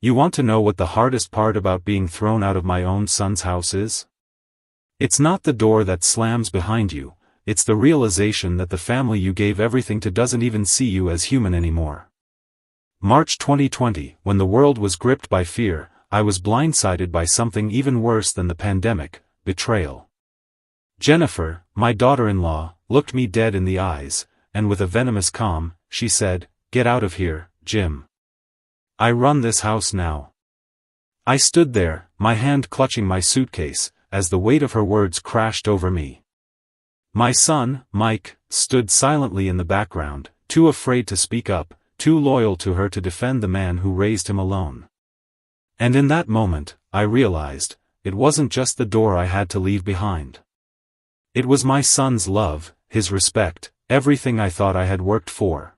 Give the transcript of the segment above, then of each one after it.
You want to know what the hardest part about being thrown out of my own son's house is? It's not the door that slams behind you, it's the realization that the family you gave everything to doesn't even see you as human anymore. March 2020, when the world was gripped by fear, I was blindsided by something even worse than the pandemic: betrayal. Jennifer, my daughter-in-law, looked me dead in the eyes, and with a venomous calm, she said, "Get out of here, Jim. I run this house now." I stood there, my hand clutching my suitcase, as the weight of her words crashed over me. My son, Mike, stood silently in the background, too afraid to speak up, too loyal to her to defend the man who raised him alone. And in that moment, I realized, it wasn't just the door I had to leave behind. It was my son's love, his respect, everything I thought I had worked for.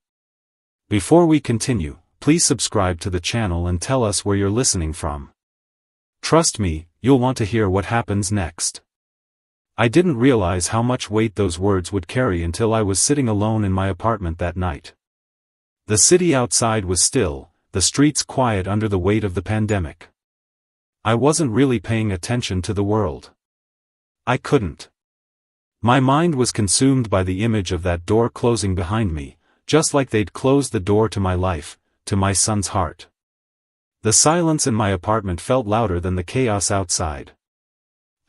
Before we continue, please subscribe to the channel and tell us where you're listening from. Trust me, you'll want to hear what happens next. I didn't realize how much weight those words would carry until I was sitting alone in my apartment that night. The city outside was still, the streets quiet under the weight of the pandemic. I wasn't really paying attention to the world. I couldn't. My mind was consumed by the image of that door closing behind me, just like they'd closed the door to my life, to my son's heart. The silence in my apartment felt louder than the chaos outside.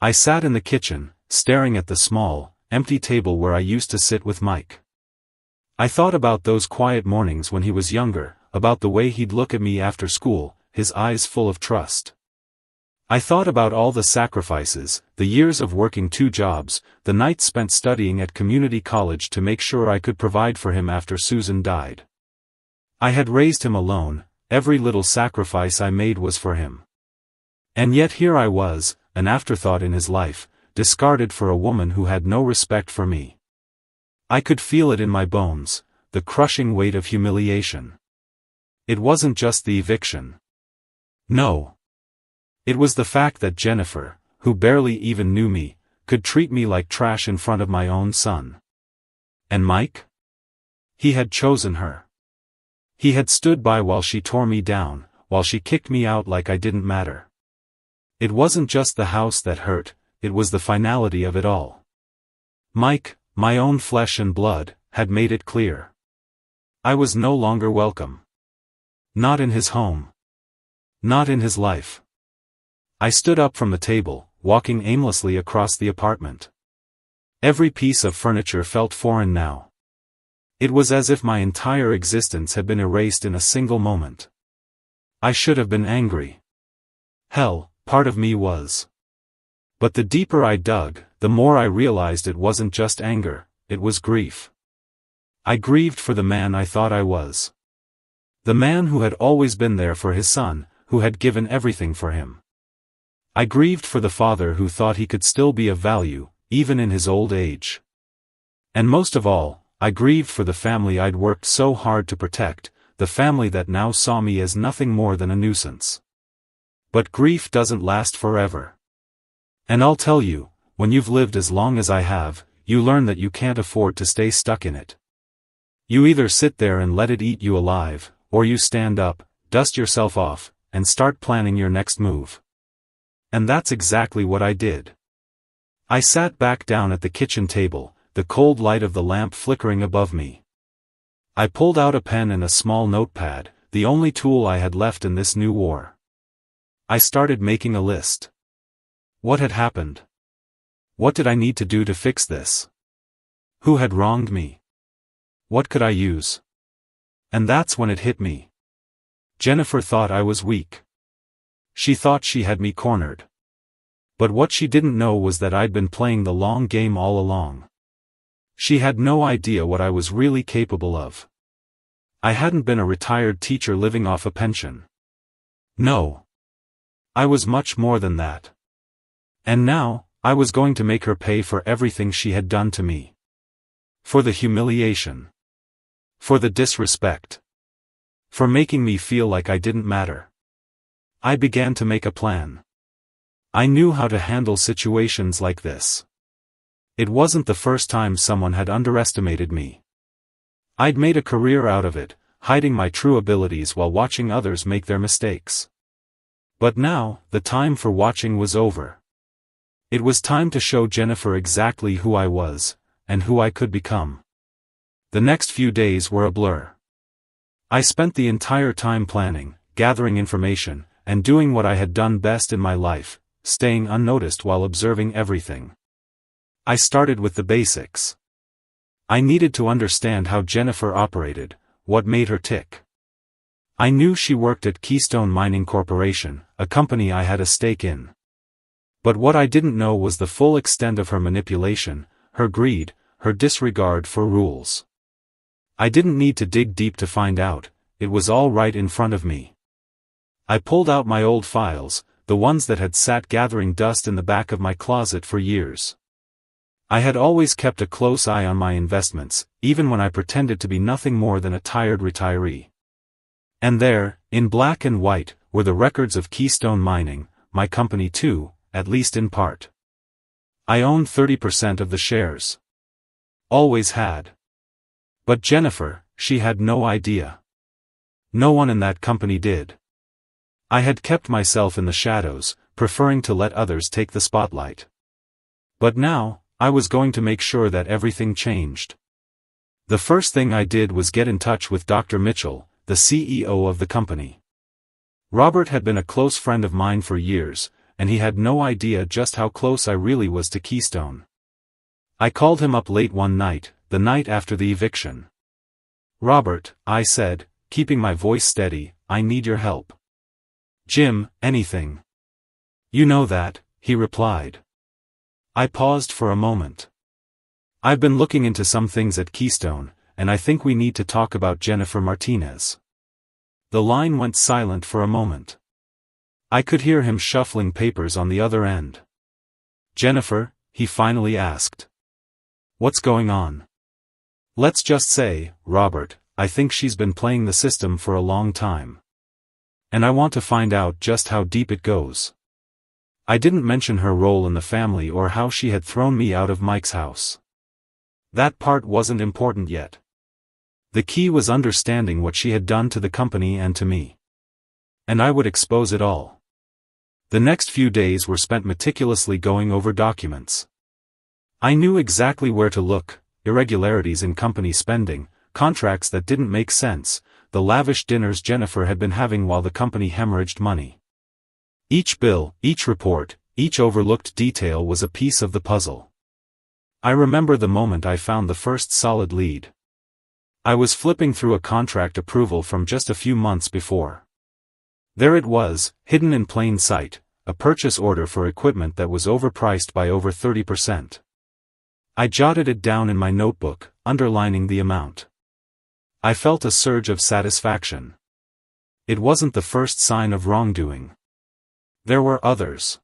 I sat in the kitchen, staring at the small, empty table where I used to sit with Mike. I thought about those quiet mornings when he was younger, about the way he'd look at me after school, his eyes full of trust. I thought about all the sacrifices, the years of working 2 jobs, the nights spent studying at community college to make sure I could provide for him after Susan died. I had raised him alone, every little sacrifice I made was for him. And yet here I was, an afterthought in his life, discarded for a woman who had no respect for me. I could feel it in my bones, the crushing weight of humiliation. It wasn't just the eviction. No. It was the fact that Jennifer, who barely even knew me, could treat me like trash in front of my own son. And Mike? He had chosen her. He had stood by while she tore me down, while she kicked me out like I didn't matter. It wasn't just the house that hurt, it was the finality of it all. Mike, my own flesh and blood, had made it clear. I was no longer welcome. Not in his home. Not in his life. I stood up from the table, walking aimlessly across the apartment. Every piece of furniture felt foreign now. It was as if my entire existence had been erased in a single moment. I should have been angry. Hell, part of me was. But the deeper I dug, the more I realized it wasn't just anger, it was grief. I grieved for the man I thought I was. The man who had always been there for his son, who had given everything for him. I grieved for the father who thought he could still be of value, even in his old age. And most of all, I grieved for the family I'd worked so hard to protect, the family that now saw me as nothing more than a nuisance. But grief doesn't last forever. And I'll tell you, when you've lived as long as I have, you learn that you can't afford to stay stuck in it. You either sit there and let it eat you alive, or you stand up, dust yourself off, and start planning your next move. And that's exactly what I did. I sat back down at the kitchen table, the cold light of the lamp flickering above me. I pulled out a pen and a small notepad, the only tool I had left in this new war. I started making a list. What had happened? What did I need to do to fix this? Who had wronged me? What could I use? And that's when it hit me. Jennifer thought I was weak. She thought she had me cornered. But what she didn't know was that I'd been playing the long game all along. She had no idea what I was really capable of. I hadn't been a retired teacher living off a pension. No. I was much more than that. And now, I was going to make her pay for everything she had done to me. For the humiliation. For the disrespect. For making me feel like I didn't matter. I began to make a plan. I knew how to handle situations like this. It wasn't the first time someone had underestimated me. I'd made a career out of it, hiding my true abilities while watching others make their mistakes. But now, the time for watching was over. It was time to show Jennifer exactly who I was, and who I could become. The next few days were a blur. I spent the entire time planning, gathering information, and doing what I had done best in my life, staying unnoticed while observing everything. I started with the basics. I needed to understand how Jennifer operated, what made her tick. I knew she worked at Keystone Mining Corporation, a company I had a stake in. But what I didn't know was the full extent of her manipulation, her greed, her disregard for rules. I didn't need to dig deep to find out, it was all right in front of me. I pulled out my old files, the ones that had sat gathering dust in the back of my closet for years. I had always kept a close eye on my investments, even when I pretended to be nothing more than a tired retiree. And there, in black and white, were the records of Keystone Mining, my company too, at least in part. I owned 30% of the shares. Always had. But Jennifer, she had no idea. No one in that company did. I had kept myself in the shadows, preferring to let others take the spotlight. But now, I was going to make sure that everything changed. The first thing I did was get in touch with Dr. Mitchell, the CEO of the company. Robert had been a close friend of mine for years, and he had no idea just how close I really was to Keystone. I called him up late one night, the night after the eviction. "Robert," I said, keeping my voice steady, "I need your help." "Jim, anything." "You know that," he replied. I paused for a moment. "I've been looking into some things at Keystone, and I think we need to talk about Jennifer Martinez." The line went silent for a moment. I could hear him shuffling papers on the other end. "Jennifer?" he finally asked. "What's going on?" "Let's just say, Robert, I think she's been playing the system for a long time. And I want to find out just how deep it goes." I didn't mention her role in the family or how she had thrown me out of Mike's house. That part wasn't important yet. The key was understanding what she had done to the company and to me. And I would expose it all. The next few days were spent meticulously going over documents. I knew exactly where to look: irregularities in company spending, contracts that didn't make sense, the lavish dinners Jennifer had been having while the company hemorrhaged money. Each bill, each report, each overlooked detail was a piece of the puzzle. I remember the moment I found the first solid lead. I was flipping through a contract approval from just a few months before. There it was, hidden in plain sight, a purchase order for equipment that was overpriced by over 30%. I jotted it down in my notebook, underlining the amount. I felt a surge of satisfaction. It wasn't the first sign of wrongdoing. There were others.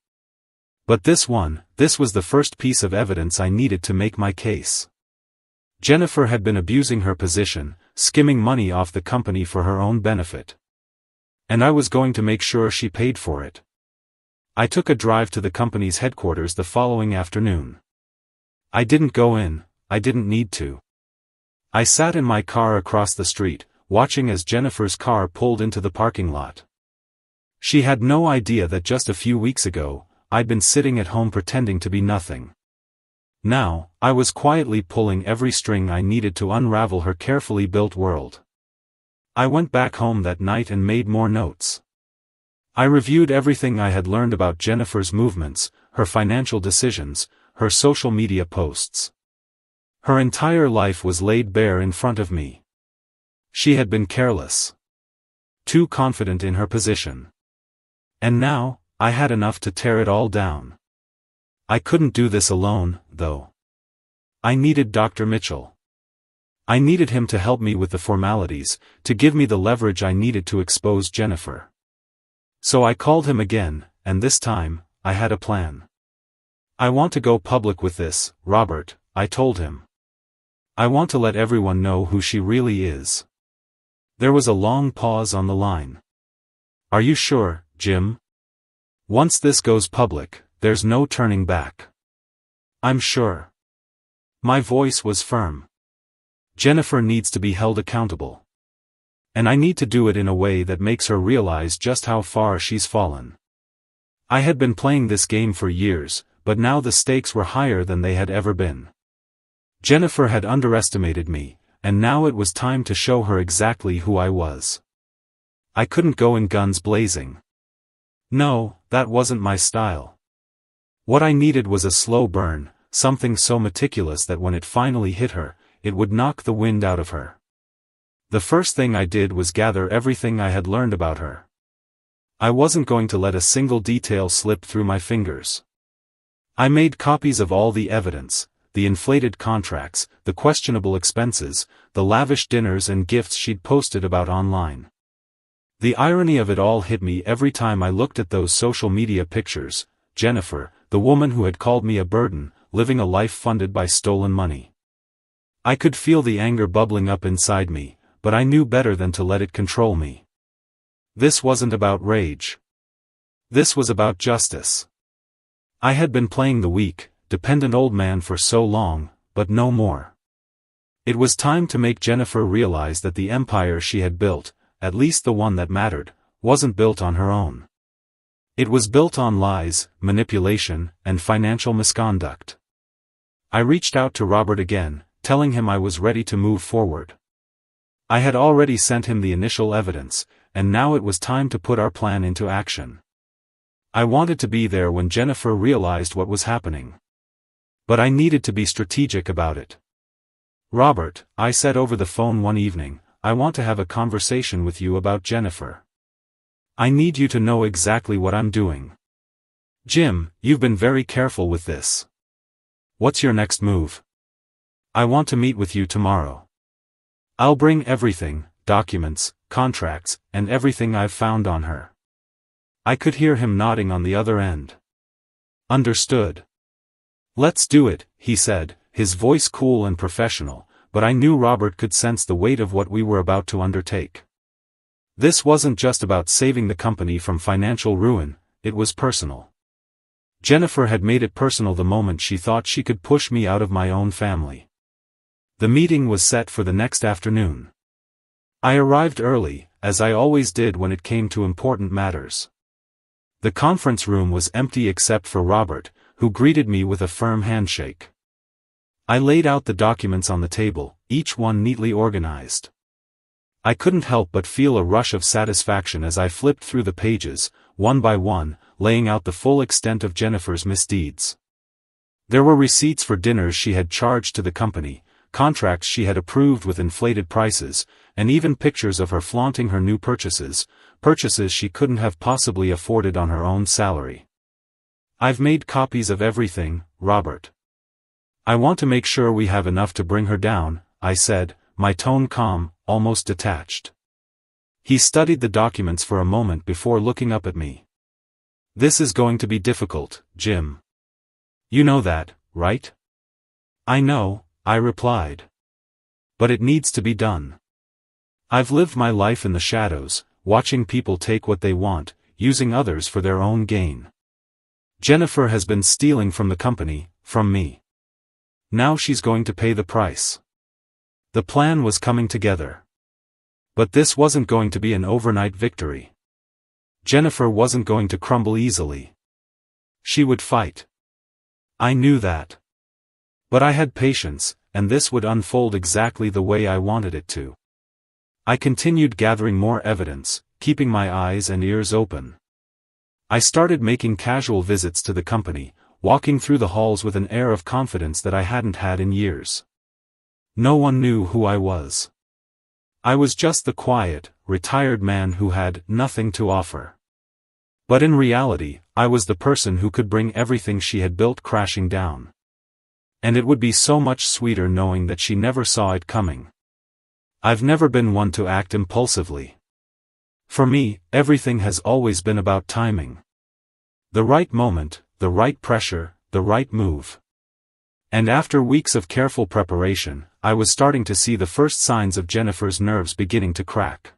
But this was the first piece of evidence I needed to make my case. Jennifer had been abusing her position, skimming money off the company for her own benefit. And I was going to make sure she paid for it. I took a drive to the company's headquarters the following afternoon. I didn't go in, I didn't need to. I sat in my car across the street, watching as Jennifer's car pulled into the parking lot. She had no idea that just a few weeks ago, I'd been sitting at home pretending to be nothing. Now, I was quietly pulling every string I needed to unravel her carefully built world. I went back home that night and made more notes. I reviewed everything I had learned about Jennifer's movements, her financial decisions, her social media posts. Her entire life was laid bare in front of me. She had been careless. Too confident in her position. And now, I had enough to tear it all down. I couldn't do this alone, though. I needed Dr. Mitchell. I needed him to help me with the formalities, to give me the leverage I needed to expose Jennifer. So I called him again, and this time, I had a plan. "I want to go public with this, Robert," I told him. "I want to let everyone know who she really is." There was a long pause on the line. "Are you sure, Jim? Once this goes public, there's no turning back." "I'm sure." My voice was firm. "Jennifer needs to be held accountable. And I need to do it in a way that makes her realize just how far she's fallen." I had been playing this game for years, but now the stakes were higher than they had ever been. Jennifer had underestimated me, and now it was time to show her exactly who I was. I couldn't go in guns blazing. No, that wasn't my style. What I needed was a slow burn, something so meticulous that when it finally hit her, it would knock the wind out of her. The first thing I did was gather everything I had learned about her. I wasn't going to let a single detail slip through my fingers. I made copies of all the evidence, the inflated contracts, the questionable expenses, the lavish dinners and gifts she'd posted about online. The irony of it all hit me every time I looked at those social media pictures. Jennifer, the woman who had called me a burden, living a life funded by stolen money. I could feel the anger bubbling up inside me, but I knew better than to let it control me. This wasn't about rage. This was about justice. I had been playing the weak, dependent old man for so long, but no more. It was time to make Jennifer realize that the empire she had built, at least the one that mattered, wasn't built on her own. It was built on lies, manipulation, and financial misconduct. I reached out to Robert again, telling him I was ready to move forward. I had already sent him the initial evidence, and now it was time to put our plan into action. I wanted to be there when Jennifer realized what was happening. But I needed to be strategic about it. "Robert," I said over the phone one evening, "I want to have a conversation with you about Jennifer. I need you to know exactly what I'm doing. Jim, you've been very careful with this. What's your next move? I want to meet with you tomorrow. I'll bring everything, documents, contracts, and everything I've found on her." I could hear him nodding on the other end. "Understood. Let's do it," he said, his voice cool and professional, but I knew Robert could sense the weight of what we were about to undertake. This wasn't just about saving the company from financial ruin, it was personal. Jennifer had made it personal the moment she thought she could push me out of my own family. The meeting was set for the next afternoon. I arrived early, as I always did when it came to important matters. The conference room was empty except for Robert, who greeted me with a firm handshake. I laid out the documents on the table, each one neatly organized. I couldn't help but feel a rush of satisfaction as I flipped through the pages, one by one, laying out the full extent of Jennifer's misdeeds. There were receipts for dinners she had charged to the company, contracts she had approved with inflated prices, and even pictures of her flaunting her new purchases she couldn't have possibly afforded on her own salary. "I've made copies of everything, Robert. I want to make sure we have enough to bring her down," I said, my tone calm, almost detached. He studied the documents for a moment before looking up at me. "This is going to be difficult, Jim. You know that, right?" "I know," I replied. "But it needs to be done. I've lived my life in the shadows, watching people take what they want, using others for their own gain. Jennifer has been stealing from the company, from me. Now she's going to pay the price." The plan was coming together. But this wasn't going to be an overnight victory. Jennifer wasn't going to crumble easily. She would fight. I knew that. But I had patience, and this would unfold exactly the way I wanted it to. I continued gathering more evidence, keeping my eyes and ears open. I started making casual visits to the company, walking through the halls with an air of confidence that I hadn't had in years. No one knew who I was. I was just the quiet, retired man who had nothing to offer. But in reality, I was the person who could bring everything she had built crashing down. And it would be so much sweeter knowing that she never saw it coming. I've never been one to act impulsively. For me, everything has always been about timing. The right moment, the right pressure, the right move. And after weeks of careful preparation, I was starting to see the first signs of Jennifer's nerves beginning to crack.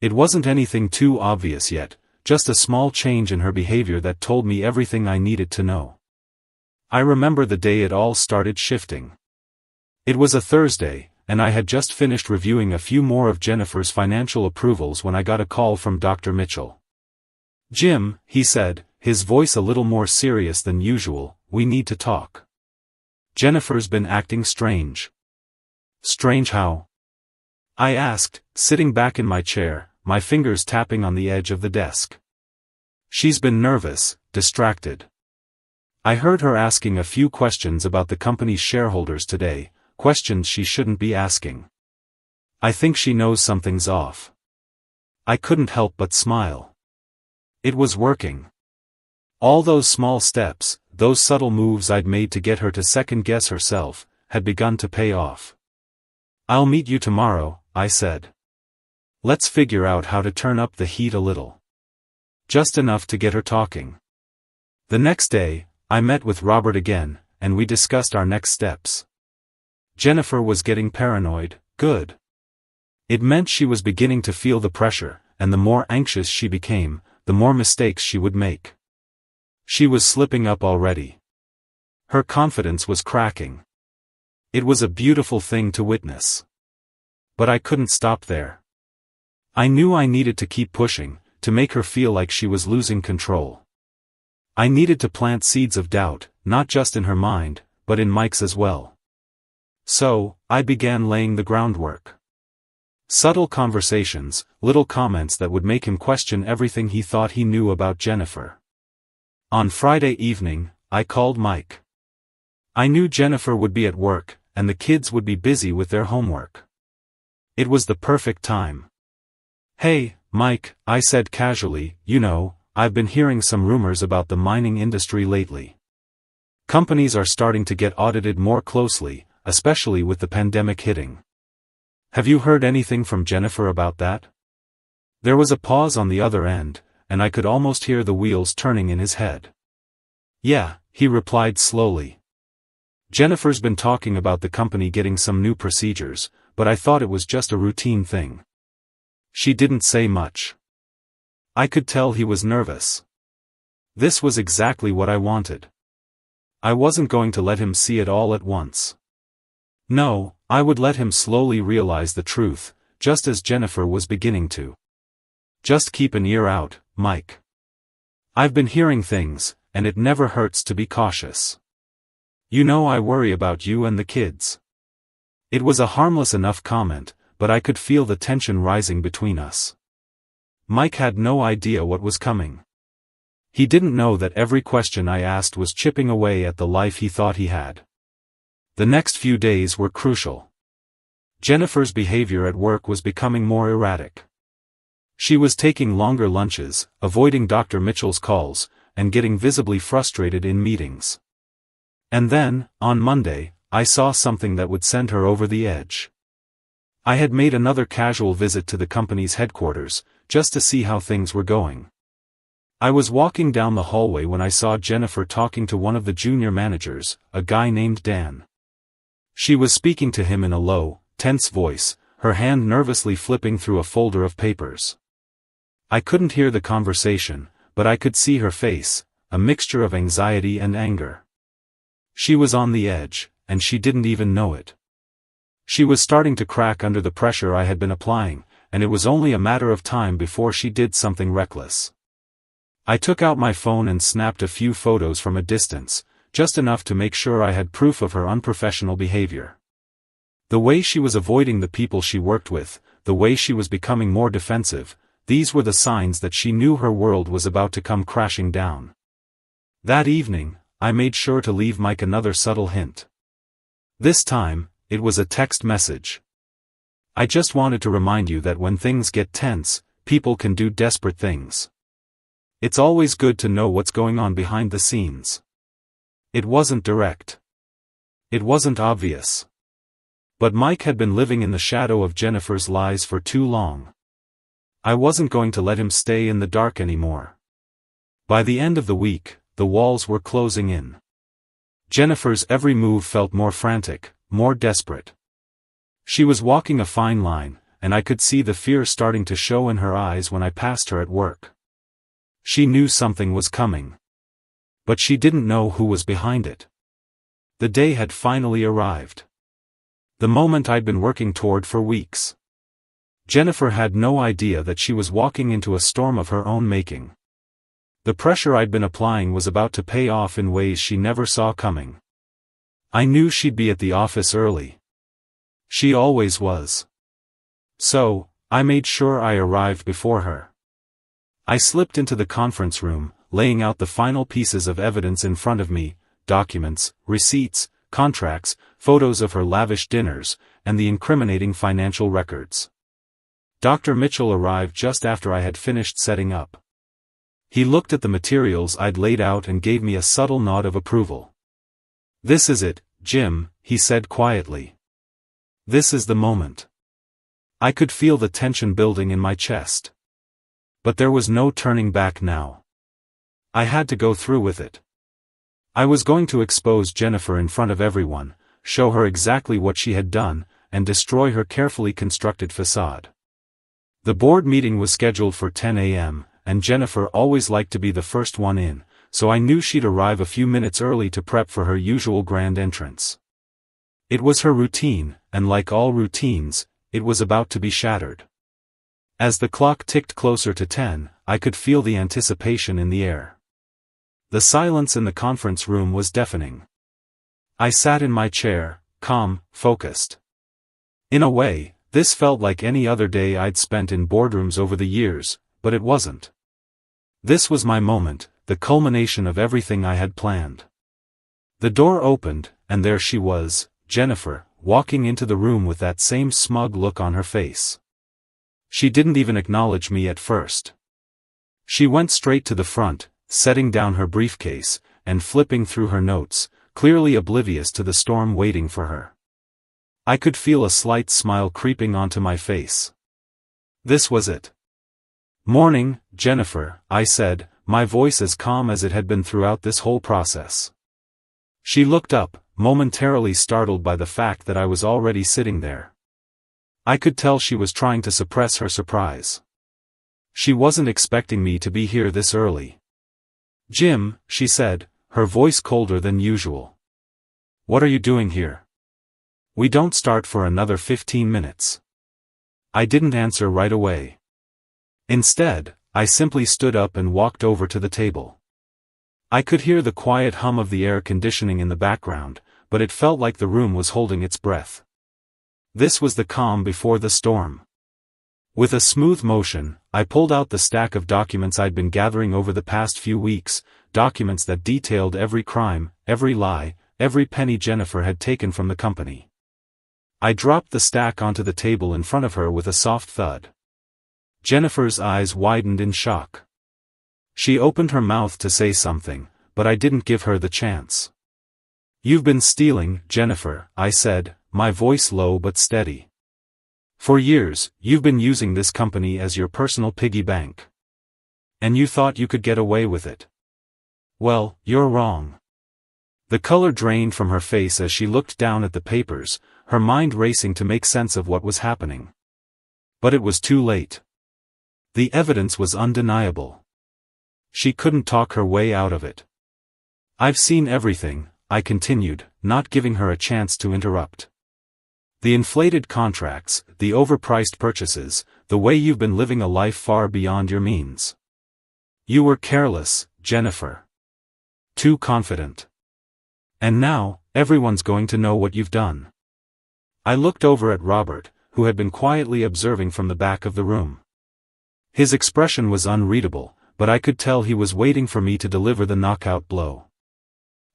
It wasn't anything too obvious yet, just a small change in her behavior that told me everything I needed to know. I remember the day it all started shifting. It was a Thursday, and I had just finished reviewing a few more of Jennifer's financial approvals when I got a call from Dr. Mitchell. "Jim," he said, his voice a little more serious than usual. "We need to talk. Jennifer's been acting strange." "Strange how?" I asked, sitting back in my chair, my fingers tapping on the edge of the desk. "She's been nervous, distracted. I heard her asking a few questions about the company's shareholders today, questions she shouldn't be asking. I think she knows something's off." I couldn't help but smile. It was working. All those small steps, those subtle moves I'd made to get her to second-guess herself, had begun to pay off. "I'll meet you tomorrow," I said. "Let's figure out how to turn up the heat a little. Just enough to get her talking." The next day, I met with Robert again, and we discussed our next steps. Jennifer was getting paranoid. Good. It meant she was beginning to feel the pressure, and the more anxious she became, the more mistakes she would make. She was slipping up already. Her confidence was cracking. It was a beautiful thing to witness. But I couldn't stop there. I knew I needed to keep pushing, to make her feel like she was losing control. I needed to plant seeds of doubt, not just in her mind, but in Mike's as well. So, I began laying the groundwork. Subtle conversations, little comments that would make him question everything he thought he knew about Jennifer. On Friday evening, I called Mike. I knew Jennifer would be at work, and the kids would be busy with their homework. It was the perfect time. "Hey, Mike," I said casually, "you know, I've been hearing some rumors about the mining industry lately. Companies are starting to get audited more closely, especially with the pandemic hitting. Have you heard anything from Jennifer about that?" There was a pause on the other end, and I could almost hear the wheels turning in his head. "Yeah," he replied slowly. "Jennifer's been talking about the company getting some new procedures, but I thought it was just a routine thing. She didn't say much." I could tell he was nervous. This was exactly what I wanted. I wasn't going to let him see it all at once. No, I would let him slowly realize the truth, just as Jennifer was beginning to. "Just keep an ear out, Mike. I've been hearing things, and it never hurts to be cautious. You know I worry about you and the kids." It was a harmless enough comment, but I could feel the tension rising between us. Mike had no idea what was coming. He didn't know that every question I asked was chipping away at the life he thought he had. The next few days were crucial. Jennifer's behavior at work was becoming more erratic. She was taking longer lunches, avoiding Dr. Mitchell's calls, and getting visibly frustrated in meetings. And then, on Monday, I saw something that would send her over the edge. I had made another casual visit to the company's headquarters, just to see how things were going. I was walking down the hallway when I saw Jennifer talking to one of the junior managers, a guy named Dan. She was speaking to him in a low, tense voice, her hand nervously flipping through a folder of papers. I couldn't hear the conversation, but I could see her face, a mixture of anxiety and anger. She was on the edge, and she didn't even know it. She was starting to crack under the pressure I had been applying, and it was only a matter of time before she did something reckless. I took out my phone and snapped a few photos from a distance, just enough to make sure I had proof of her unprofessional behavior. The way she was avoiding the people she worked with, the way she was becoming more defensive, these were the signs that she knew her world was about to come crashing down. That evening, I made sure to leave Mike another subtle hint. This time, it was a text message. "I just wanted to remind you that when things get tense, people can do desperate things. It's always good to know what's going on behind the scenes." It wasn't direct. It wasn't obvious. But Mike had been living in the shadow of Jennifer's lies for too long. I wasn't going to let him stay in the dark anymore. By the end of the week, the walls were closing in. Jennifer's every move felt more frantic, more desperate. She was walking a fine line, and I could see the fear starting to show in her eyes when I passed her at work. She knew something was coming. But she didn't know who was behind it. The day had finally arrived. The moment I'd been working toward for weeks. Jennifer had no idea that she was walking into a storm of her own making. The pressure I'd been applying was about to pay off in ways she never saw coming. I knew she'd be at the office early. She always was. So, I made sure I arrived before her. I slipped into the conference room, laying out the final pieces of evidence in front of me: documents, receipts, contracts, photos of her lavish dinners, and the incriminating financial records. Dr. Mitchell arrived just after I had finished setting up. He looked at the materials I'd laid out and gave me a subtle nod of approval. "This is it, Jim," he said quietly. "This is the moment." I could feel the tension building in my chest. But there was no turning back now. I had to go through with it. I was going to expose Jennifer in front of everyone, show her exactly what she had done, and destroy her carefully constructed facade. The board meeting was scheduled for 10 a.m., and Jennifer always liked to be the first one in, so I knew she'd arrive a few minutes early to prep for her usual grand entrance. It was her routine, and like all routines, it was about to be shattered. As the clock ticked closer to 10, I could feel the anticipation in the air. The silence in the conference room was deafening. I sat in my chair, calm, focused. In a way, this felt like any other day I'd spent in boardrooms over the years, but it wasn't. This was my moment, the culmination of everything I had planned. The door opened, and there she was, Jennifer, walking into the room with that same smug look on her face. She didn't even acknowledge me at first. She went straight to the front, setting down her briefcase, and flipping through her notes, clearly oblivious to the storm waiting for her. I could feel a slight smile creeping onto my face. This was it. "Morning, Jennifer," I said, my voice as calm as it had been throughout this whole process. She looked up, momentarily startled by the fact that I was already sitting there. I could tell she was trying to suppress her surprise. She wasn't expecting me to be here this early. "Jim," she said, her voice colder than usual. "What are you doing here? We don't start for another 15 minutes. I didn't answer right away. Instead, I simply stood up and walked over to the table. I could hear the quiet hum of the air conditioning in the background, but it felt like the room was holding its breath. This was the calm before the storm. With a smooth motion, I pulled out the stack of documents I'd been gathering over the past few weeks, documents that detailed every crime, every lie, every penny Jennifer had taken from the company. I dropped the stack onto the table in front of her with a soft thud. Jennifer's eyes widened in shock. She opened her mouth to say something, but I didn't give her the chance. "You've been stealing, Jennifer," I said, my voice low but steady. "For years, you've been using this company as your personal piggy bank. And you thought you could get away with it. Well, you're wrong." The color drained from her face as she looked down at the papers, her mind racing to make sense of what was happening. But it was too late. The evidence was undeniable. She couldn't talk her way out of it. "I've seen everything," I continued, not giving her a chance to interrupt. "The inflated contracts, the overpriced purchases, the way you've been living a life far beyond your means. You were careless, Jennifer. Too confident. And now, everyone's going to know what you've done." I looked over at Robert, who had been quietly observing from the back of the room. His expression was unreadable, but I could tell he was waiting for me to deliver the knockout blow.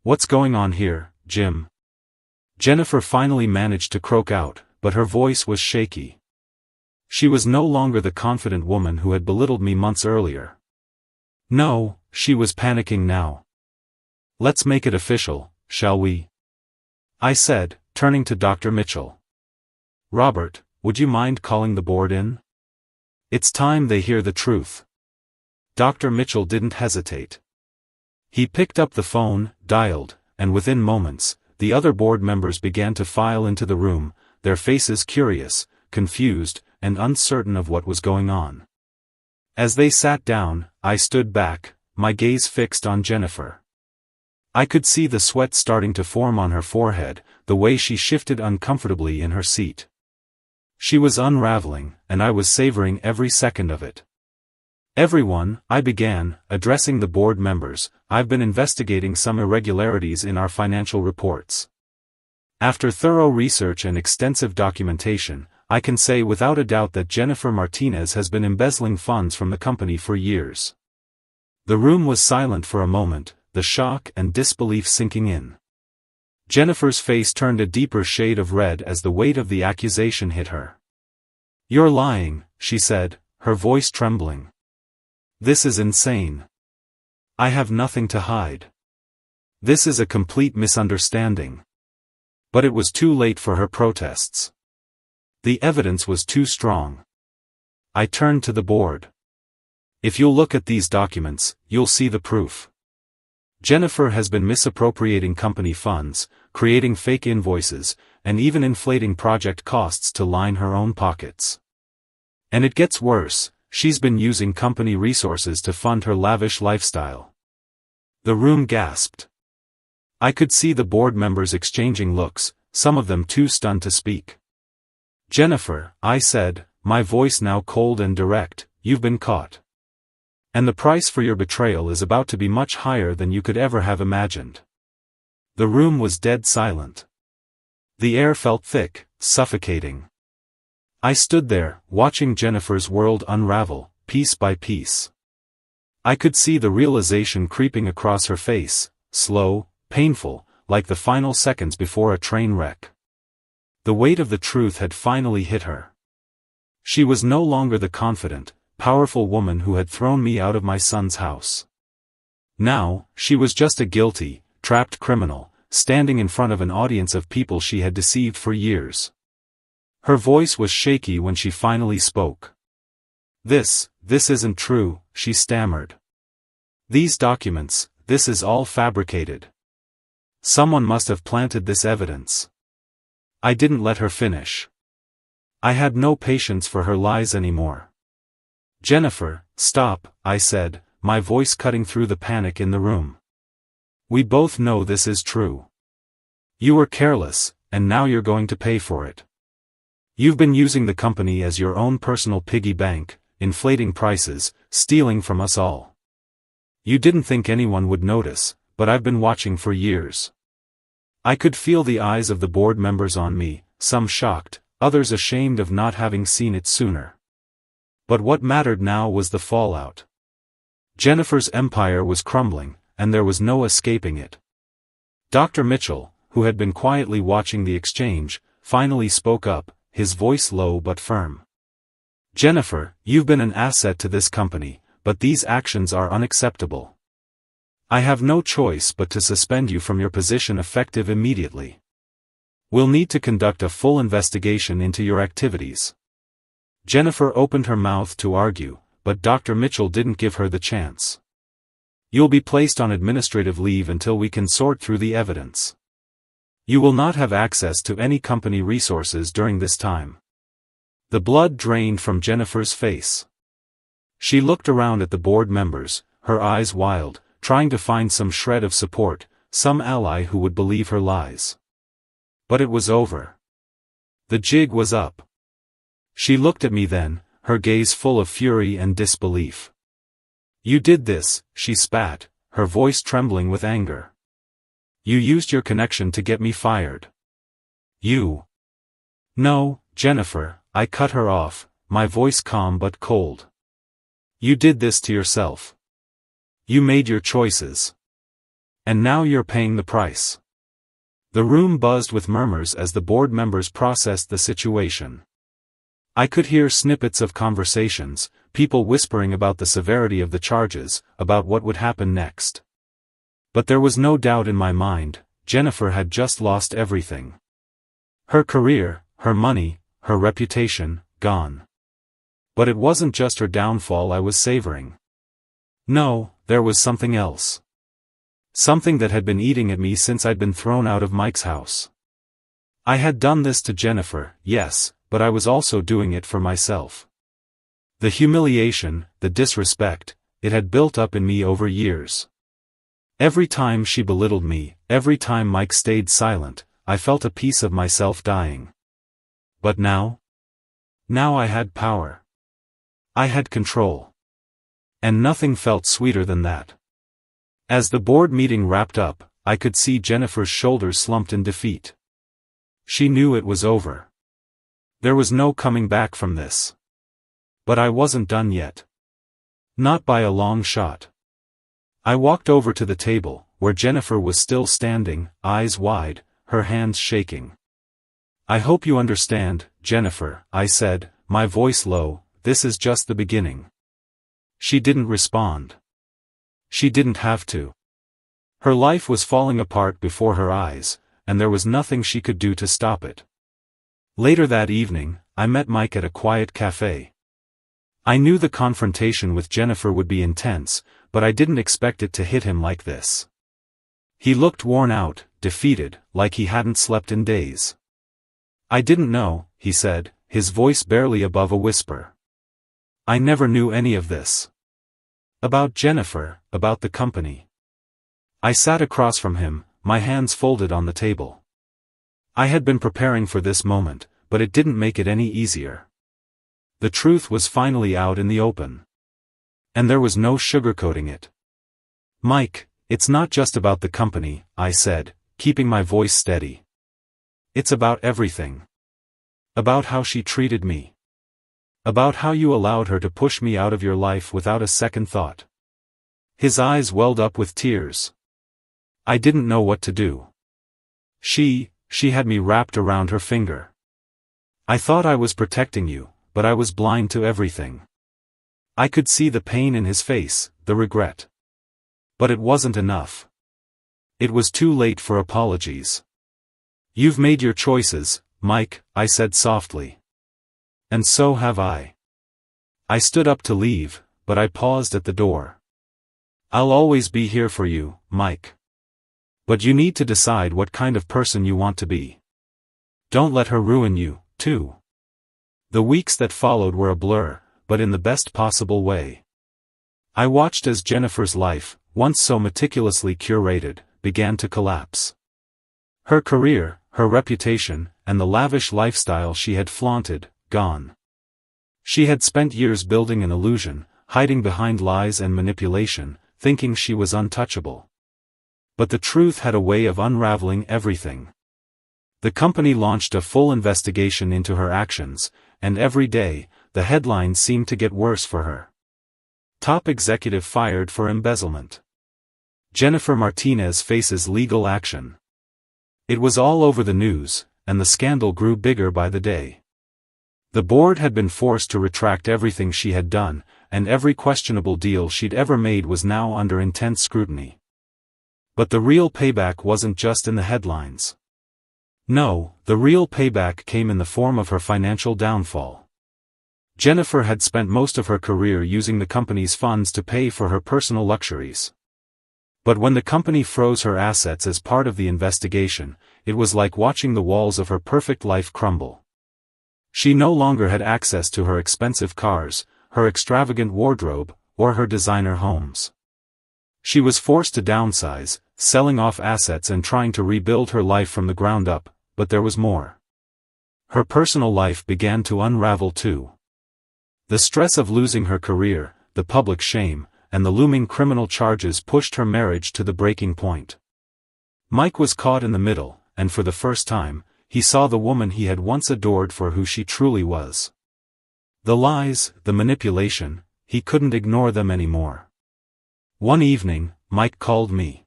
"What's going on here, Jim?" Jennifer finally managed to croak out, but her voice was shaky. She was no longer the confident woman who had belittled me months earlier. No, she was panicking now. "Let's make it official, shall we?" I said, turning to Dr. Mitchell. "Robert, would you mind calling the board in? It's time they hear the truth." Dr. Mitchell didn't hesitate. He picked up the phone, dialed, and within moments, the other board members began to file into the room, their faces curious, confused, and uncertain of what was going on. As they sat down, I stood back, my gaze fixed on Jennifer. I could see the sweat starting to form on her forehead, the way she shifted uncomfortably in her seat. She was unraveling, and I was savoring every second of it. Everyone, I began, addressing the board members, I've been investigating some irregularities in our financial reports. After thorough research and extensive documentation, I can say without a doubt that Jennifer Martinez has been embezzling funds from the company for years. The room was silent for a moment, the shock and disbelief sinking in. Jennifer's face turned a deeper shade of red as the weight of the accusation hit her. "You're lying," she said, her voice trembling. "This is insane. I have nothing to hide. This is a complete misunderstanding." But it was too late for her protests. The evidence was too strong. I turned to the board. "If you'll look at these documents, you'll see the proof. Jennifer has been misappropriating company funds, creating fake invoices, and even inflating project costs to line her own pockets. And it gets worse, she's been using company resources to fund her lavish lifestyle." The room gasped. I could see the board members exchanging looks, some of them too stunned to speak. "Jennifer," I said, my voice now cold and direct, "you've been caught. And the price for your betrayal is about to be much higher than you could ever have imagined." The room was dead silent. The air felt thick, suffocating. I stood there, watching Jennifer's world unravel, piece by piece. I could see the realization creeping across her face, slow, painful, like the final seconds before a train wreck. The weight of the truth had finally hit her. She was no longer the confident, powerful woman who had thrown me out of my son's house. Now, she was just a guilty, trapped criminal, standing in front of an audience of people she had deceived for years. Her voice was shaky when she finally spoke. This isn't true," she stammered. "These documents, this is all fabricated. Someone must have planted this evidence." I didn't let her finish. I had no patience for her lies anymore. "Jennifer, stop," I said, my voice cutting through the panic in the room. "We both know this is true. You were careless, and now you're going to pay for it. You've been using the company as your own personal piggy bank, inflating prices, stealing from us all. You didn't think anyone would notice, but I've been watching for years." I could feel the eyes of the board members on me, some shocked, others ashamed of not having seen it sooner. But what mattered now was the fallout. Jennifer's empire was crumbling, and there was no escaping it. Dr. Mitchell, who had been quietly watching the exchange, finally spoke up, his voice low but firm. "Jennifer, you've been an asset to this company, but these actions are unacceptable. I have no choice but to suspend you from your position effective immediately. We'll need to conduct a full investigation into your activities." Jennifer opened her mouth to argue, but Dr. Mitchell didn't give her the chance. "You'll be placed on administrative leave until we can sort through the evidence. You will not have access to any company resources during this time." The blood drained from Jennifer's face. She looked around at the board members, her eyes wild, trying to find some shred of support, some ally who would believe her lies. But it was over. The jig was up. She looked at me then, her gaze full of fury and disbelief. "You did this," she spat, her voice trembling with anger. "You used your connection to get me fired. You—" "No, Jennifer," I cut her off, my voice calm but cold. "You did this to yourself. You made your choices. And now you're paying the price." The room buzzed with murmurs as the board members processed the situation. I could hear snippets of conversations, people whispering about the severity of the charges, about what would happen next. But there was no doubt in my mind, Jennifer had just lost everything. Her career, her money, her reputation, gone. But it wasn't just her downfall I was savoring. No, there was something else. Something that had been eating at me since I'd been thrown out of Mike's house. I had done this to Jennifer, yes, but I was also doing it for myself. The humiliation, the disrespect, it had built up in me over years. Every time she belittled me, every time Mike stayed silent, I felt a piece of myself dying. But now? Now I had power. I had control. And nothing felt sweeter than that. As the board meeting wrapped up, I could see Jennifer's shoulders slumped in defeat. She knew it was over. There was no coming back from this. But I wasn't done yet. Not by a long shot. I walked over to the table, where Jennifer was still standing, eyes wide, her hands shaking. "I hope you understand, Jennifer," I said, my voice low, "this is just the beginning." She didn't respond. She didn't have to. Her life was falling apart before her eyes, and there was nothing she could do to stop it. Later that evening, I met Mike at a quiet cafe. I knew the confrontation with Jennifer would be intense, but I didn't expect it to hit him like this. He looked worn out, defeated, like he hadn't slept in days. "I didn't know," he said, his voice barely above a whisper. "I never knew any of this. About Jennifer, about the company." I sat across from him, my hands folded on the table. I had been preparing for this moment, but it didn't make it any easier. The truth was finally out in the open. And there was no sugarcoating it. "Mike, it's not just about the company," I said, keeping my voice steady. "It's about everything. About how she treated me. About how you allowed her to push me out of your life without a second thought." His eyes welled up with tears. I didn't know what to do. She had me wrapped around her finger. "I thought I was protecting you, but I was blind to everything." I could see the pain in his face, the regret. But it wasn't enough. It was too late for apologies. "You've made your choices, Mike," I said softly. "And so have I." I stood up to leave, but I paused at the door. "I'll always be here for you, Mike. But you need to decide what kind of person you want to be. Don't let her ruin you, too." The weeks that followed were a blur, but in the best possible way. I watched as Jennifer's life, once so meticulously curated, began to collapse. Her career, her reputation, and the lavish lifestyle she had flaunted, gone. She had spent years building an illusion, hiding behind lies and manipulation, thinking she was untouchable. But the truth had a way of unraveling everything. The company launched a full investigation into her actions, and every day, the headlines seemed to get worse for her. "Top executive fired for embezzlement. Jennifer Martinez faces legal action." It was all over the news, and the scandal grew bigger by the day. The board had been forced to retract everything she had done, and every questionable deal she'd ever made was now under intense scrutiny. But the real payback wasn't just in the headlines. No, the real payback came in the form of her financial downfall. Jennifer had spent most of her career using the company's funds to pay for her personal luxuries. But when the company froze her assets as part of the investigation, it was like watching the walls of her perfect life crumble. She no longer had access to her expensive cars, her extravagant wardrobe, or her designer homes. She was forced to downsize, selling off assets and trying to rebuild her life from the ground up, but there was more. Her personal life began to unravel too. The stress of losing her career, the public shame, and the looming criminal charges pushed her marriage to the breaking point. Mike was caught in the middle, and for the first time, he saw the woman he had once adored for who she truly was. The lies, the manipulation, he couldn't ignore them anymore. One evening, Mike called me.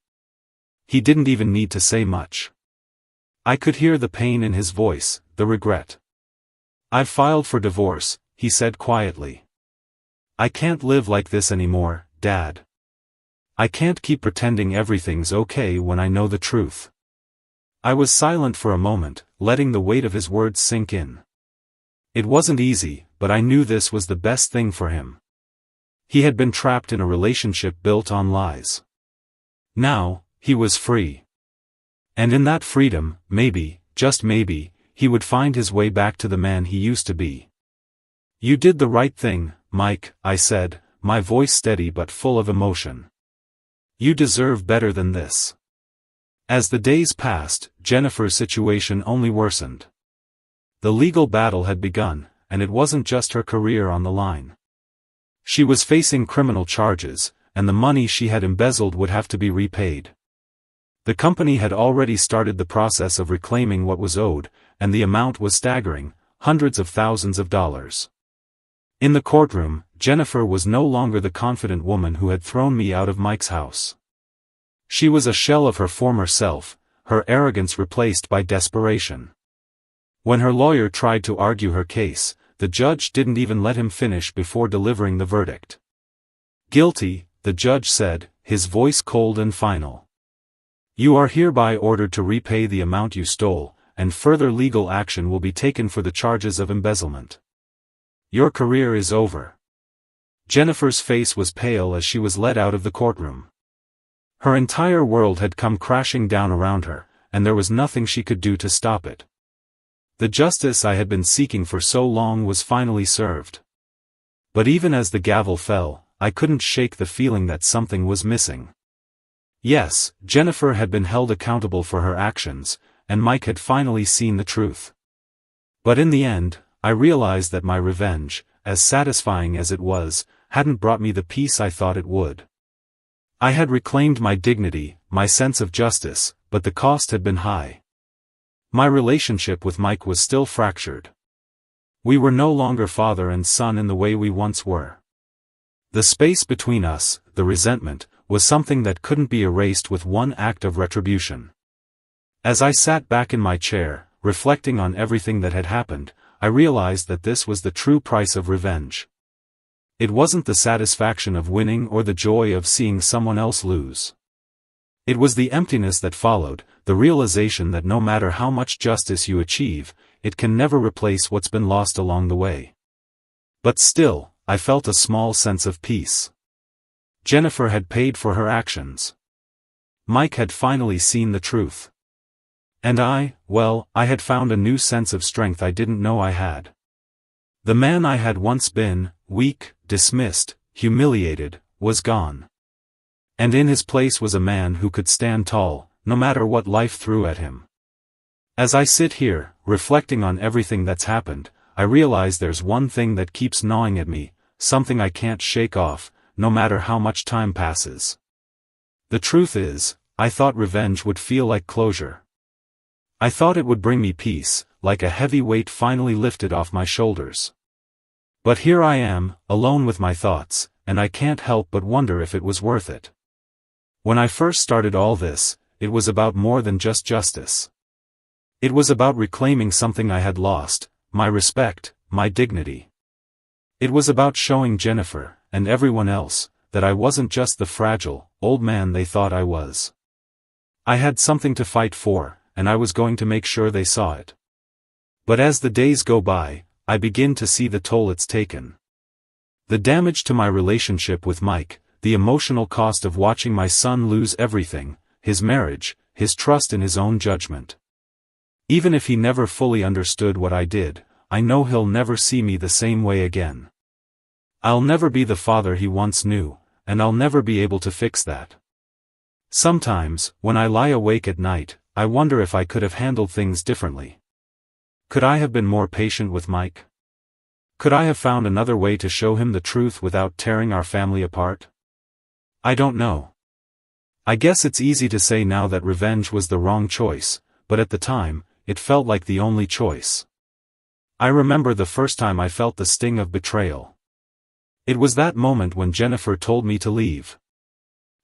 He didn't even need to say much. I could hear the pain in his voice, the regret. "I've filed for divorce," he said quietly. "I can't live like this anymore, Dad. I can't keep pretending everything's okay when I know the truth." I was silent for a moment, letting the weight of his words sink in. It wasn't easy, but I knew this was the best thing for him. He had been trapped in a relationship built on lies. Now, he was free. And in that freedom, maybe, just maybe, he would find his way back to the man he used to be. "You did the right thing, Mike," I said, my voice steady but full of emotion. "You deserve better than this." As the days passed, Jennifer's situation only worsened. The legal battle had begun, and it wasn't just her career on the line. She was facing criminal charges, and the money she had embezzled would have to be repaid. The company had already started the process of reclaiming what was owed, and the amount was staggering, hundreds of thousands of dollars. In the courtroom, Jennifer was no longer the confident woman who had thrown me out of Mike's house. She was a shell of her former self, her arrogance replaced by desperation. When her lawyer tried to argue her case, the judge didn't even let him finish before delivering the verdict. "Guilty," the judge said, his voice cold and final. "You are hereby ordered to repay the amount you stole, and further legal action will be taken for the charges of embezzlement. Your career is over." Jennifer's face was pale as she was led out of the courtroom. Her entire world had come crashing down around her, and there was nothing she could do to stop it. The justice I had been seeking for so long was finally served. But even as the gavel fell, I couldn't shake the feeling that something was missing. Yes, Jennifer had been held accountable for her actions, and Mike had finally seen the truth. But in the end, I realized that my revenge, as satisfying as it was, hadn't brought me the peace I thought it would. I had reclaimed my dignity, my sense of justice, but the cost had been high. My relationship with Mike was still fractured. We were no longer father and son in the way we once were. The space between us, the resentment, was something that couldn't be erased with one act of retribution. As I sat back in my chair, reflecting on everything that had happened, I realized that this was the true price of revenge. It wasn't the satisfaction of winning or the joy of seeing someone else lose. It was the emptiness that followed, the realization that no matter how much justice you achieve, it can never replace what's been lost along the way. But still, I felt a small sense of peace. Jennifer had paid for her actions. Mike had finally seen the truth. And I had found a new sense of strength I didn't know I had. The man I had once been, weak, dismissed, humiliated, was gone. And in his place was a man who could stand tall, no matter what life threw at him. As I sit here, reflecting on everything that's happened, I realize there's one thing that keeps gnawing at me, something I can't shake off, no matter how much time passes. The truth is, I thought revenge would feel like closure. I thought it would bring me peace, like a heavy weight finally lifted off my shoulders. But here I am, alone with my thoughts, and I can't help but wonder if it was worth it. When I first started all this, it was about more than just justice. It was about reclaiming something I had lost, my respect, my dignity. It was about showing Jennifer, and everyone else, that I wasn't just the fragile, old man they thought I was. I had something to fight for, and I was going to make sure they saw it. But as the days go by, I begin to see the toll it's taken. The damage to my relationship with Mike, the emotional cost of watching my son lose everything, his marriage, his trust in his own judgment. Even if he never fully understood what I did, I know he'll never see me the same way again. I'll never be the father he once knew, and I'll never be able to fix that. Sometimes, when I lie awake at night, I wonder if I could have handled things differently. Could I have been more patient with Mike? Could I have found another way to show him the truth without tearing our family apart? I don't know. I guess it's easy to say now that revenge was the wrong choice, but at the time, it felt like the only choice. I remember the first time I felt the sting of betrayal. It was that moment when Jennifer told me to leave.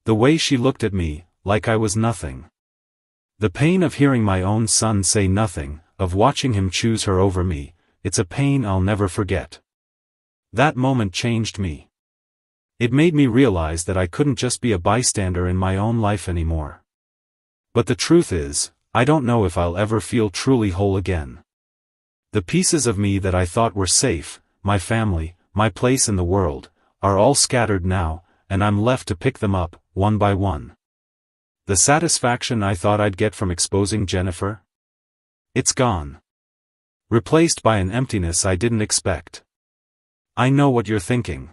The way she looked at me, like I was nothing. The pain of hearing my own son say nothing, of watching him choose her over me, it's a pain I'll never forget. That moment changed me. It made me realize that I couldn't just be a bystander in my own life anymore. But the truth is, I don't know if I'll ever feel truly whole again. The pieces of me that I thought were safe, my family, my place in the world, are all scattered now, and I'm left to pick them up, one by one. The satisfaction I thought I'd get from exposing Jennifer? It's gone. Replaced by an emptiness I didn't expect. I know what you're thinking.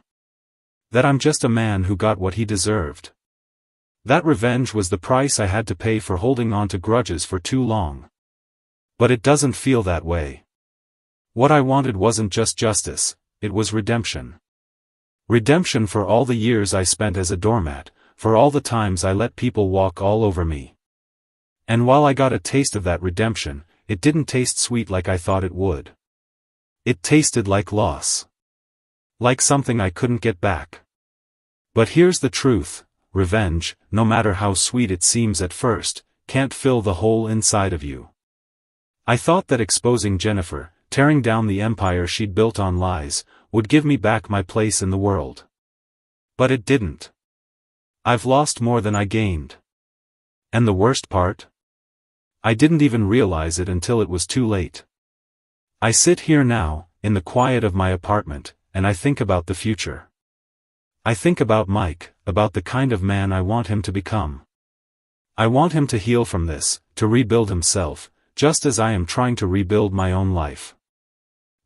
That I'm just a man who got what he deserved. That revenge was the price I had to pay for holding on to grudges for too long. But it doesn't feel that way. What I wanted wasn't just justice, it was redemption. Redemption for all the years I spent as a doormat, for all the times I let people walk all over me. And while I got a taste of that redemption, it didn't taste sweet like I thought it would. It tasted like loss. Like something I couldn't get back. But here's the truth, revenge, no matter how sweet it seems at first, can't fill the hole inside of you. I thought that exposing Jennifer, tearing down the empire she'd built on lies, would give me back my place in the world. But it didn't. I've lost more than I gained. And the worst part? I didn't even realize it until it was too late. I sit here now, in the quiet of my apartment, and I think about the future. I think about Mike, about the kind of man I want him to become. I want him to heal from this, to rebuild himself, just as I am trying to rebuild my own life.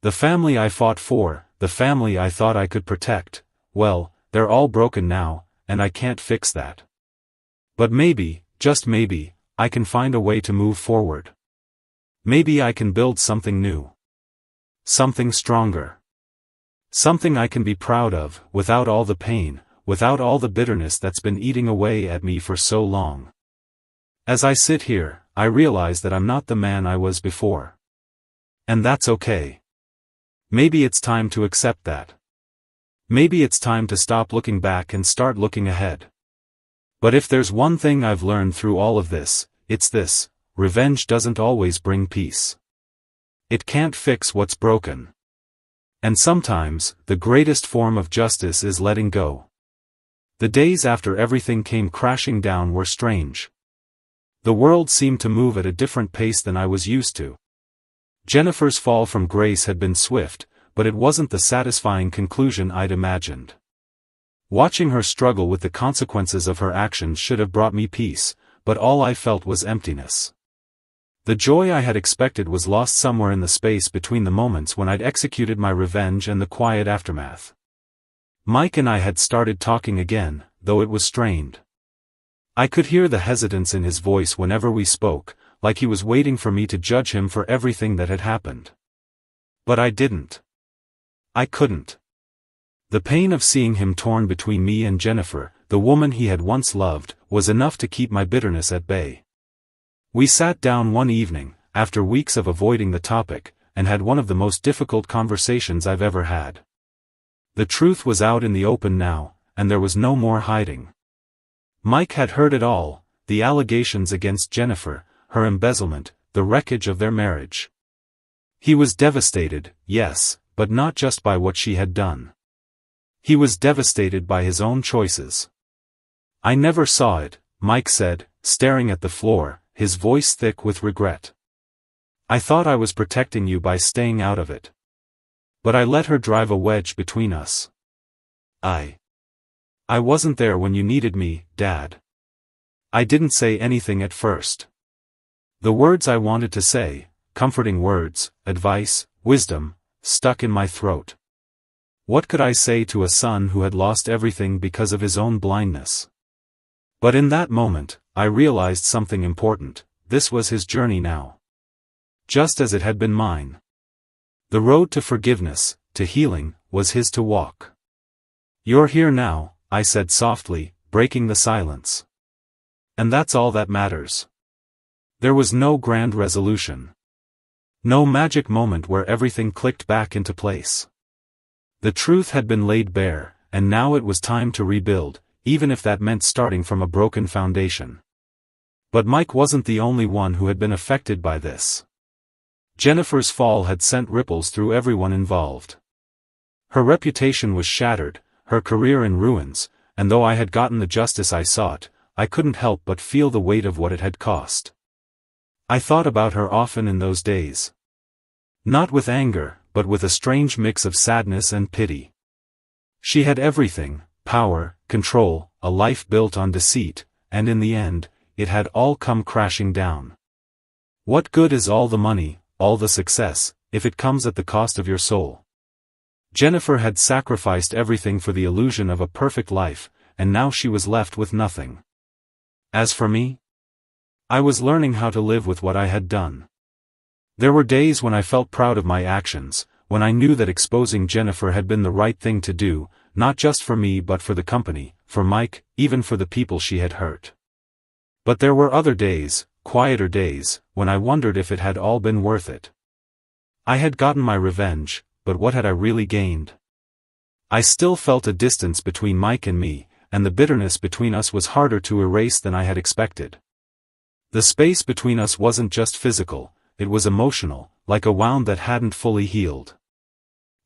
The family I fought for, the family I thought I could protect, well, they're all broken now, and I can't fix that. But maybe, just maybe, I can find a way to move forward. Maybe I can build something new. Something stronger. Something I can be proud of, without all the pain, without all the bitterness that's been eating away at me for so long. As I sit here, I realize that I'm not the man I was before. And that's okay. Maybe it's time to accept that. Maybe it's time to stop looking back and start looking ahead. But if there's one thing I've learned through all of this, it's this: revenge doesn't always bring peace. It can't fix what's broken. And sometimes, the greatest form of justice is letting go. The days after everything came crashing down were strange. The world seemed to move at a different pace than I was used to. Jennifer's fall from grace had been swift, but it wasn't the satisfying conclusion I'd imagined. Watching her struggle with the consequences of her actions should have brought me peace, but all I felt was emptiness. The joy I had expected was lost somewhere in the space between the moments when I'd executed my revenge and the quiet aftermath. Mike and I had started talking again, though it was strained. I could hear the hesitance in his voice whenever we spoke, like he was waiting for me to judge him for everything that had happened. But I didn't. I couldn't. The pain of seeing him torn between me and Jennifer, the woman he had once loved, was enough to keep my bitterness at bay. We sat down one evening, after weeks of avoiding the topic, and had one of the most difficult conversations I've ever had. The truth was out in the open now, and there was no more hiding. Mike had heard it all, the allegations against Jennifer, her embezzlement, the wreckage of their marriage. He was devastated, yes, but not just by what she had done. He was devastated by his own choices. "I never saw it," Mike said, staring at the floor, his voice thick with regret. "I thought I was protecting you by staying out of it. But I let her drive a wedge between us. I wasn't there when you needed me, Dad. I didn't say anything at first. The words I wanted to say, comforting words, advice, wisdom, stuck in my throat. What could I say to a son who had lost everything because of his own blindness? But in that moment, I realized something important: this was his journey now. Just as it had been mine. The road to forgiveness, to healing, was his to walk. "You're here now," I said softly, breaking the silence. "And that's all that matters." There was no grand resolution. No magic moment where everything clicked back into place. The truth had been laid bare, and now it was time to rebuild, even if that meant starting from a broken foundation. But Mike wasn't the only one who had been affected by this. Jennifer's fall had sent ripples through everyone involved. Her reputation was shattered, her career in ruins, and though I had gotten the justice I sought, I couldn't help but feel the weight of what it had cost. I thought about her often in those days. Not with anger, but with a strange mix of sadness and pity. She had everything: power, control, a life built on deceit, and in the end, it had all come crashing down. What good is all the money, all the success, if it comes at the cost of your soul? Jennifer had sacrificed everything for the illusion of a perfect life, and now she was left with nothing. As for me, I was learning how to live with what I had done. There were days when I felt proud of my actions, when I knew that exposing Jennifer had been the right thing to do, not just for me but for the company, for Mike, even for the people she had hurt. But there were other days, quieter days, when I wondered if it had all been worth it. I had gotten my revenge, but what had I really gained? I still felt a distance between Mike and me, and the bitterness between us was harder to erase than I had expected. The space between us wasn't just physical, it was emotional, like a wound that hadn't fully healed.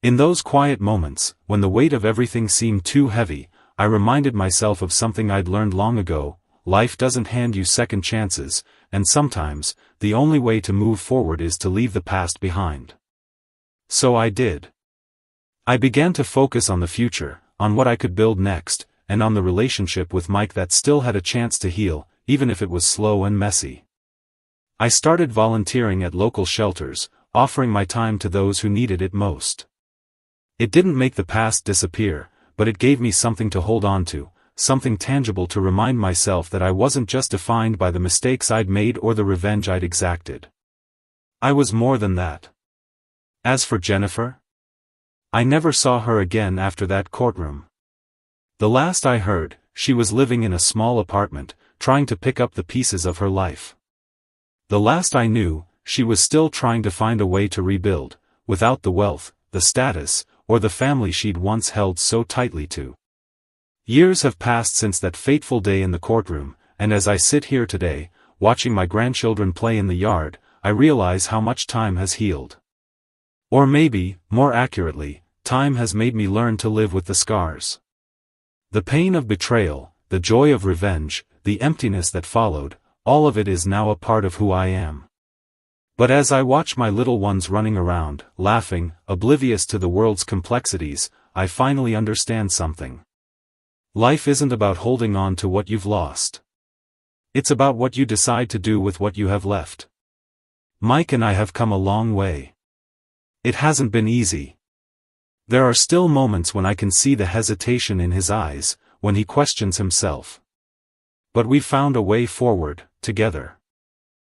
In those quiet moments, when the weight of everything seemed too heavy, I reminded myself of something I'd learned long ago: life doesn't hand you second chances, and sometimes, the only way to move forward is to leave the past behind. So I did. I began to focus on the future, on what I could build next, and on the relationship with Mike that still had a chance to heal, even if it was slow and messy. I started volunteering at local shelters, offering my time to those who needed it most. It didn't make the past disappear, but it gave me something to hold on to, something tangible to remind myself that I wasn't just defined by the mistakes I'd made or the revenge I'd exacted. I was more than that. As for Jennifer, I never saw her again after that courtroom. The last I heard, she was living in a small apartment, trying to pick up the pieces of her life. The last I knew, she was still trying to find a way to rebuild, without the wealth, the status, or the family she'd once held so tightly to. Years have passed since that fateful day in the courtroom, and as I sit here today, watching my grandchildren play in the yard, I realize how much time has healed. Or maybe, more accurately, time has made me learn to live with the scars. The pain of betrayal, the joy of revenge, the emptiness that followed, all of it is now a part of who I am. But as I watch my little ones running around, laughing, oblivious to the world's complexities, I finally understand something. Life isn't about holding on to what you've lost. It's about what you decide to do with what you have left. Mike and I have come a long way. It hasn't been easy. There are still moments when I can see the hesitation in his eyes, when he questions himself. But we've found a way forward, together.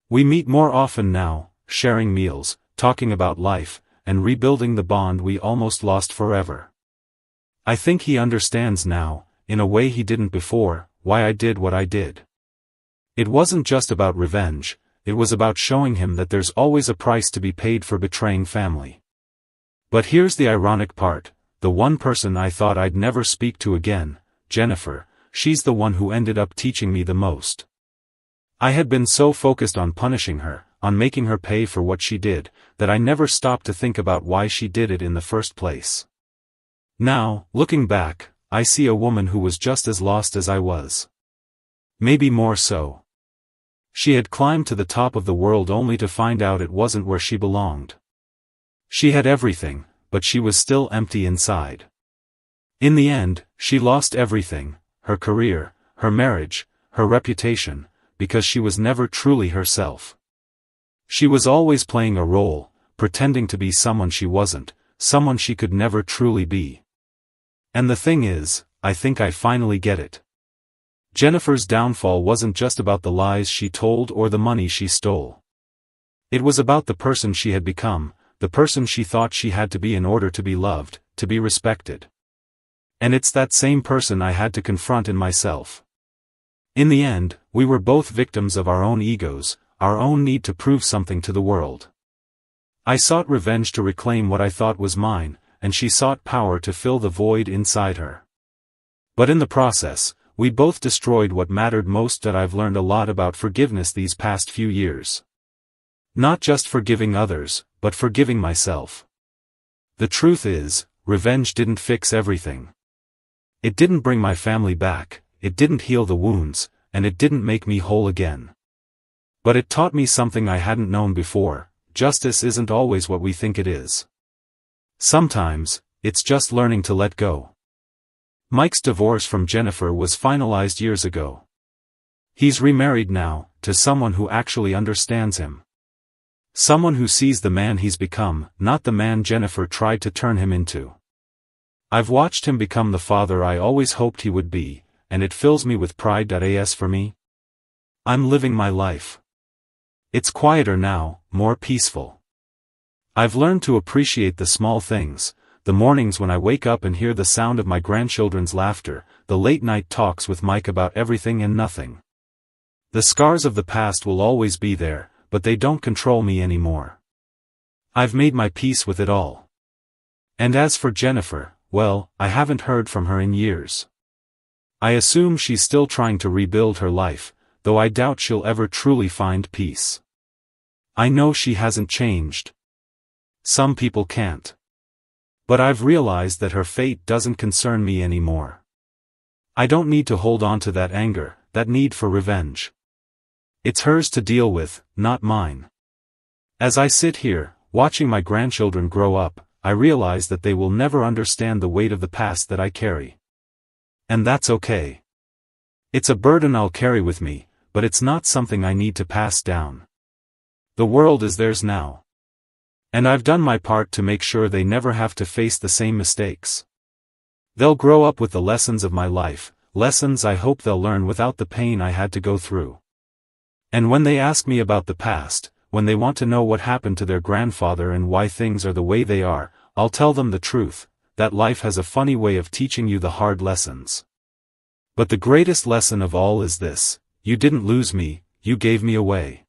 We meet more often now, sharing meals, talking about life, and rebuilding the bond we almost lost forever. I think he understands now, in a way he didn't before, why I did what I did. It wasn't just about revenge, it was about showing him that there's always a price to be paid for betraying family. But here's the ironic part: the one person I thought I'd never speak to again, Jennifer, she's the one who ended up teaching me the most. I had been so focused on punishing her, on making her pay for what she did, that I never stopped to think about why she did it in the first place. Now, looking back, I see a woman who was just as lost as I was. Maybe more so. She had climbed to the top of the world only to find out it wasn't where she belonged. She had everything, but she was still empty inside. In the end, she lost everything: her career, her marriage, her reputation, because she was never truly herself. She was always playing a role, pretending to be someone she wasn't, someone she could never truly be. And the thing is, I think I finally get it. Jennifer's downfall wasn't just about the lies she told or the money she stole. It was about the person she had become, the person she thought she had to be in order to be loved, to be respected. And it's that same person I had to confront in myself. In the end, we were both victims of our own egos, our own need to prove something to the world. I sought revenge to reclaim what I thought was mine, and she sought power to fill the void inside her. But in the process, we both destroyed what mattered most. That I've learned a lot about forgiveness these past few years. Not just forgiving others, but forgiving myself. The truth is, revenge didn't fix everything. It didn't bring my family back, it didn't heal the wounds, and it didn't make me whole again. But it taught me something I hadn't known before: justice isn't always what we think it is. Sometimes, it's just learning to let go. Mike's divorce from Jennifer was finalized years ago. He's remarried now, to someone who actually understands him. Someone who sees the man he's become, not the man Jennifer tried to turn him into. I've watched him become the father I always hoped he would be, and it fills me with pride. As for me, I'm living my life. It's quieter now, more peaceful. I've learned to appreciate the small things, the mornings when I wake up and hear the sound of my grandchildren's laughter, the late-night talks with Mike about everything and nothing. The scars of the past will always be there, but they don't control me anymore. I've made my peace with it all. And as for Jennifer, well, I haven't heard from her in years. I assume she's still trying to rebuild her life, though I doubt she'll ever truly find peace. I know she hasn't changed. Some people can't. But I've realized that her fate doesn't concern me anymore. I don't need to hold on to that anger, that need for revenge. It's hers to deal with, not mine. As I sit here, watching my grandchildren grow up, I realize that they will never understand the weight of the past that I carry. And that's okay. It's a burden I'll carry with me, but it's not something I need to pass down. The world is theirs now. And I've done my part to make sure they never have to face the same mistakes. They'll grow up with the lessons of my life, lessons I hope they'll learn without the pain I had to go through. And when they ask me about the past, when they want to know what happened to their grandfather and why things are the way they are, I'll tell them the truth, that life has a funny way of teaching you the hard lessons. But the greatest lesson of all is this: you didn't lose me, you gave me away.